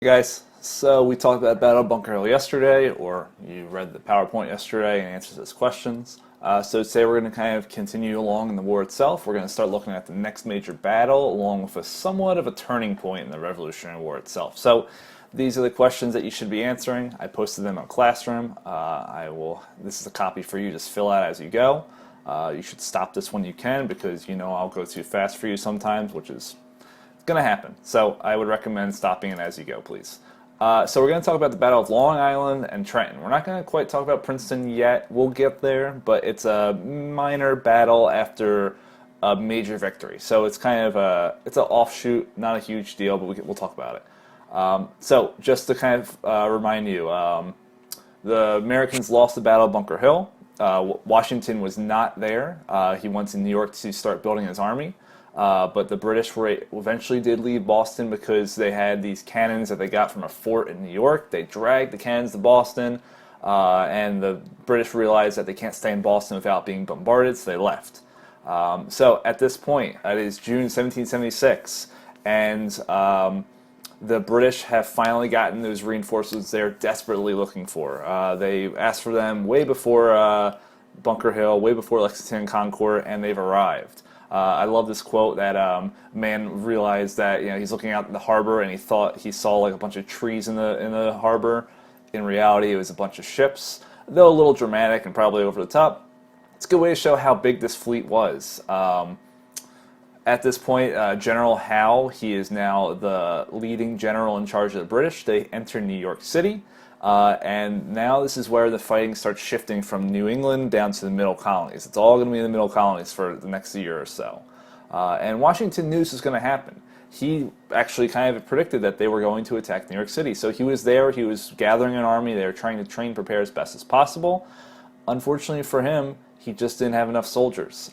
Hey guys, so we talked about Battle of Bunker Hill yesterday, or you read the PowerPoint yesterday and answered those questions. So today we're going to kind of continue along in the war itself. We're going to start looking at the next major battle, along with a somewhat of a turning point in the Revolutionary War itself. So these are the questions that you should be answering. I posted them on Classroom. This is a copy for you. Just fill out as you go. You should stop this when you can because you know I'll go too fast for you sometimes, which is going to happen. So I would recommend stopping it as you go, please. So we're going to talk about the Battle of Long Island and Trenton. We're not going to quite talk about Princeton yet. We'll get there, but it's a minor battle after a major victory. So it's kind of it's an offshoot, not a huge deal, but we'll talk about it. So just to kind of remind you, the Americans lost the Battle of Bunker Hill. Washington was not there. He went to New York to start building his army. But the British eventually did leave Boston because they had these cannons that they got from a fort in New York. They dragged the cannons to Boston, and the British realized that they can't stay in Boston without being bombarded, so they left. So at this point, it is June 1776, and the British have finally gotten those reinforcements they're desperately looking for. They asked for them way before Bunker Hill, way before Lexington and Concord, and they've arrived. I love this quote that man realized that he's looking out the harbor and he thought he saw like a bunch of trees in the harbor. In reality, it was a bunch of ships. Though a little dramatic and probably over the top, it's a good way to show how big this fleet was. At this point, General Howe, he is now the leading general in charge of the British. They enter New York City. And now this is where the fighting starts shifting from New England down to the middle colonies. It's all going to be in the middle colonies for the next year or so. And Washington knew this was going to happen. He actually kind of predicted that they were going to attack New York City. So he was there, he was gathering an army, they were trying to train, prepare as best as possible. Unfortunately for him, he just didn't have enough soldiers.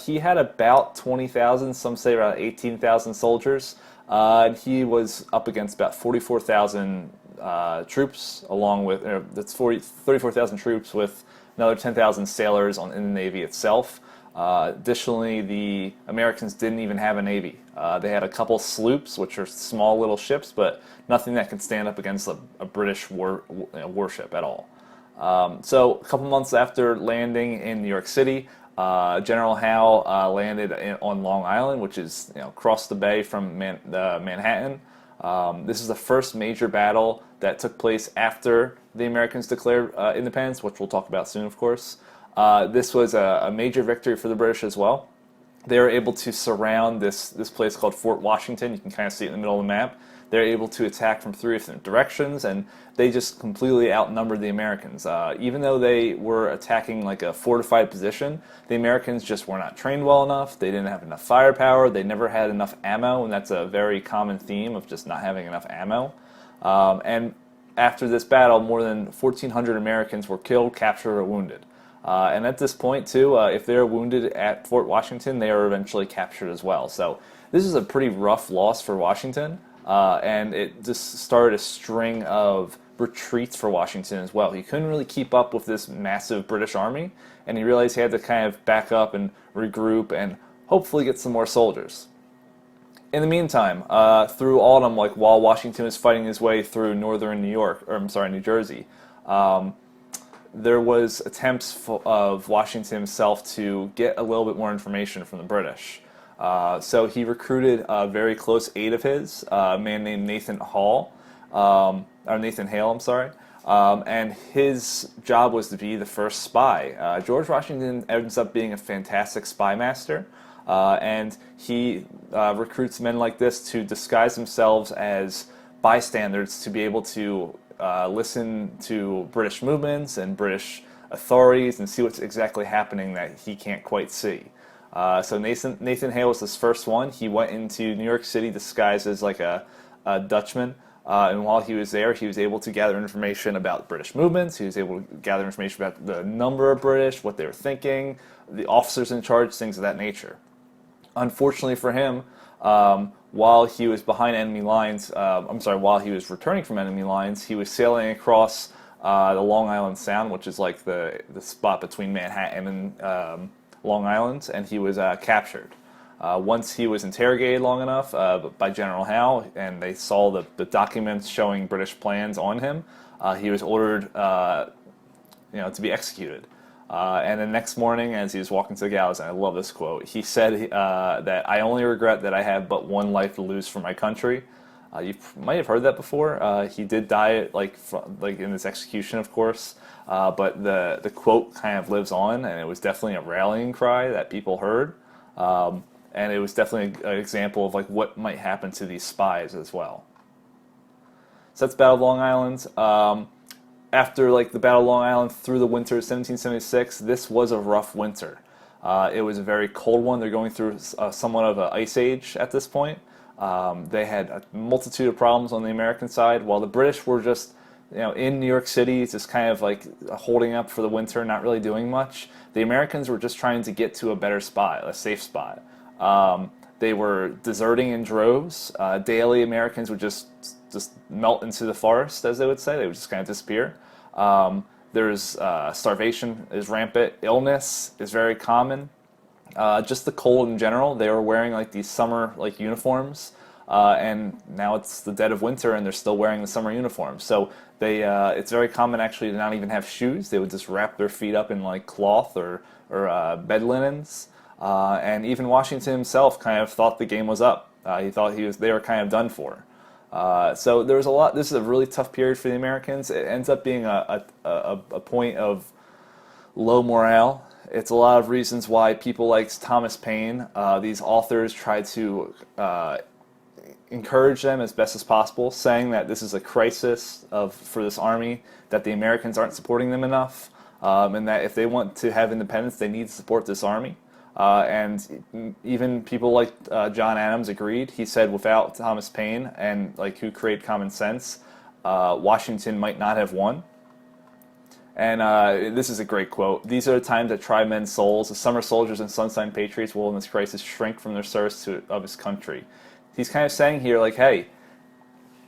He had about 20,000, some say about 18,000 soldiers. And he was up against about 44,000 troops, along with that's 34,000 troops with another 10,000 sailors in the Navy itself. Additionally, the Americans didn't even have a Navy. They had a couple sloops, which are small little ships, but nothing that can stand up against a British warship at all. So a couple months after landing in New York City, General Howe landed on Long Island, which is across the bay from Manhattan. This is the first major battle that took place after the Americans declared independence, which we'll talk about soon, of course. This was a major victory for the British as well. They were able to surround this place called Fort Washington. You can kind of see it in the middle of the map. They're able to attack from 3 different directions, and they just completely outnumbered the Americans. Even though they were attacking like a fortified position, the Americans just were not trained well enough. They didn't have enough firepower. They never had enough ammo, and that's a very common theme of just not having enough ammo. And after this battle, more than 1,400 Americans were killed, captured, or wounded. And at this point, too, if they're wounded at Fort Washington, they are eventually captured as well. So this is a pretty rough loss for Washington. And it just started a string of retreats for Washington as well. He couldn't really keep up with this massive British army, and he realized he had to kind of back up and regroup and hopefully get some more soldiers. In the meantime, through autumn, like while Washington was fighting his way through northern New Jersey, there was attempts of Washington himself to get a little bit more information from the British. So he recruited a very close aide of his, a man named Nathan Hale, and his job was to be the first spy. George Washington ends up being a fantastic spy master, and he recruits men like this to disguise themselves as bystanders to be able to listen to British movements and British authorities and see what's exactly happening that he can't quite see. So Nathan Hale was this first one. He went into New York City disguised as like a Dutchman, and while he was there, he was able to gather information about British movements. He was able to gather information about the number of British, what they were thinking, the officers in charge, things of that nature. Unfortunately for him, while he was behind enemy lines, while he was returning from enemy lines, he was sailing across the Long Island Sound, which is like the spot between Manhattan and Long Island, and he was captured. Once he was interrogated long enough by General Howe, and they saw the documents showing British plans on him, he was ordered to be executed. And the next morning, as he was walking to the gallows, and I love this quote, he said that I only regret that I have but one life to lose for my country. You might have heard that before. He did die like in this execution, of course, but the quote kind of lives on, and it was definitely a rallying cry that people heard, and it was definitely an example of like what might happen to these spies as well. So that's Battle of Long Island. After like the Battle of Long Island through the winter of 1776, this was a rough winter. It was a very cold one. They're going through somewhat of an ice age at this point. They had a multitude of problems on the American side, while the British were just, in New York City, just kind of like holding up for the winter, not really doing much. The Americans were just trying to get to a better spot, a safe spot. They were deserting in droves. Daily, Americans would just melt into the forest, as they would say. They would just kind of disappear. There's starvation is rampant. Illness is very common. Just the cold in general. They were wearing like these summer like uniforms, and now it's the dead of winter, and they're still wearing the summer uniforms. So it's very common actually to not even have shoes. They would just wrap their feet up in like cloth or bed linens. And even Washington himself kind of thought the game was up. He thought they were kind of done for. So there was a lot. This is a really tough period for the Americans. It ends up being a point of low morale. It's a lot of reasons why people like Thomas Paine, these authors, try to encourage them as best as possible, saying that this is a crisis for this army, that the Americans aren't supporting them enough, and that if they want to have independence, they need to support this army. And even people like John Adams agreed. He said without Thomas Paine and like who created common sense, Washington might not have won. And this is a great quote. These are the times that try men's souls. The summer soldiers and sunshine patriots will in this crisis shrink from their service of his country. He's kind of saying here, like, hey,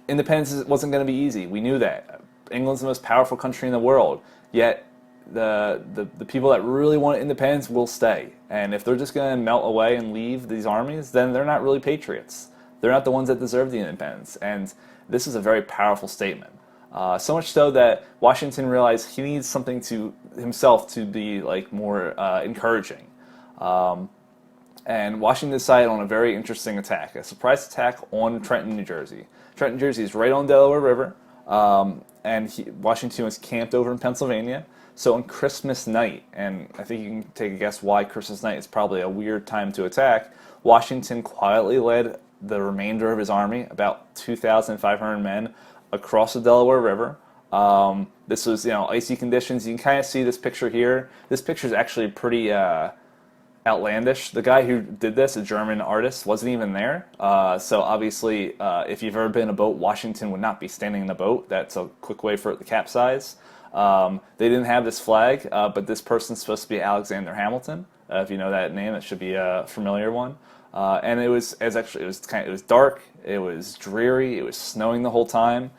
independence wasn't going to be easy. We knew that. England's the most powerful country in the world. Yet the people that really want independence will stay. And if they're just going to melt away and leave these armies, then they're not really patriots. They're not the ones that deserve the independence. And this is a very powerful statement. So much so that Washington realized he needs something to himself to be like more encouraging. And Washington decided on a very interesting attack, a surprise attack on Trenton, New Jersey. Trenton, New Jersey is right on Delaware River, and Washington was camped over in Pennsylvania. So on Christmas night, and I think you can take a guess why Christmas night is probably a weird time to attack, Washington quietly led the remainder of his army, about 2,500 men, across the Delaware River. This was, icy conditions. You can kind of see this picture here. This picture is actually pretty outlandish. The guy who did this, a German artist, wasn't even there. So obviously, if you've ever been in a boat, Washington would not be standing in the boat. That's a quick way for it to capsize. They didn't have this flag, but this person's supposed to be Alexander Hamilton. If you know that name, it should be a familiar one. And it was dark. It was dreary. It was snowing the whole time.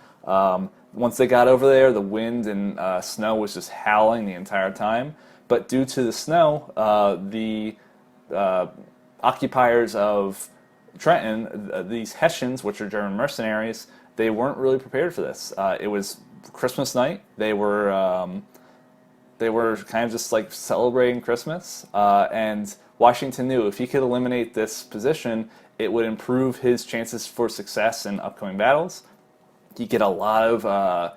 Once they got over there, the wind and snow was just howling the entire time. But due to the snow, the occupiers of Trenton, these Hessians, which are German mercenaries, they weren't really prepared for this. It was Christmas night. They were kind of just like celebrating Christmas, and Washington knew if he could eliminate this position, it would improve his chances for success in upcoming battles. He'd get a lot of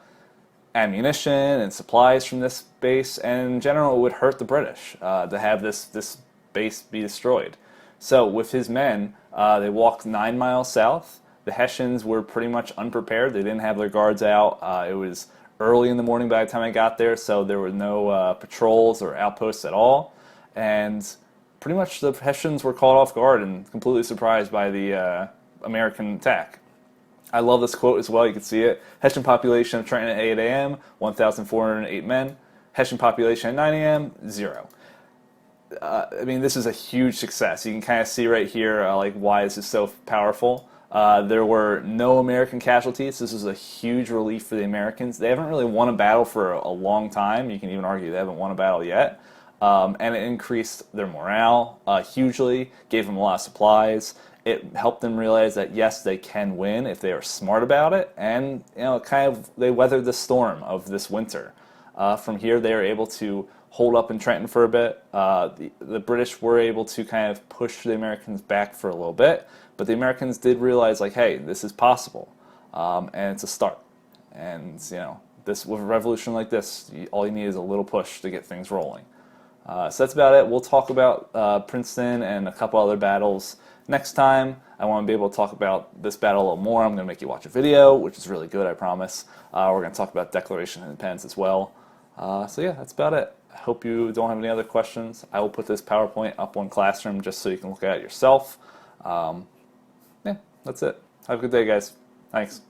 ammunition and supplies from this base, and in general, it would hurt the British to have this base be destroyed. So with his men, they walked 9 miles south. The Hessians were pretty much unprepared. They didn't have their guards out. It was early in the morning by the time I got there, so there were no patrols or outposts at all. And pretty much the Hessians were caught off guard and completely surprised by the American attack. I love this quote as well. You can see it. Hessian population of Trenton at 8 a.m., 1,408 men. Hessian population at 9 a.m., 0. This is a huge success. You can kind of see right here like why this is so powerful. There were no American casualties. This is a huge relief for the Americans. They haven't really won a battle for a long time. You can even argue they haven't won a battle yet. and it increased their morale hugely, gave them a lot of supplies. It helped them realize that yes, they can win if they are smart about it, and they weathered the storm of this winter. From here, they are able to hold up in Trenton for a bit. The British were able to kind of push the Americans back for a little bit, but the Americans did realize, like, hey, this is possible, and it's a start. And this, with a revolution like this, all you need is a little push to get things rolling. So that's about it. We'll talk about Princeton and a couple other battles next time. I want to be able to talk about this battle a little more. I'm going to make you watch a video, which is really good, I promise. We're going to talk about Declaration of Independence as well. So yeah, that's about it. I hope you don't have any other questions. I will put this PowerPoint up on Classroom just so you can look at it yourself. Yeah, that's it. Have a good day, guys. Thanks.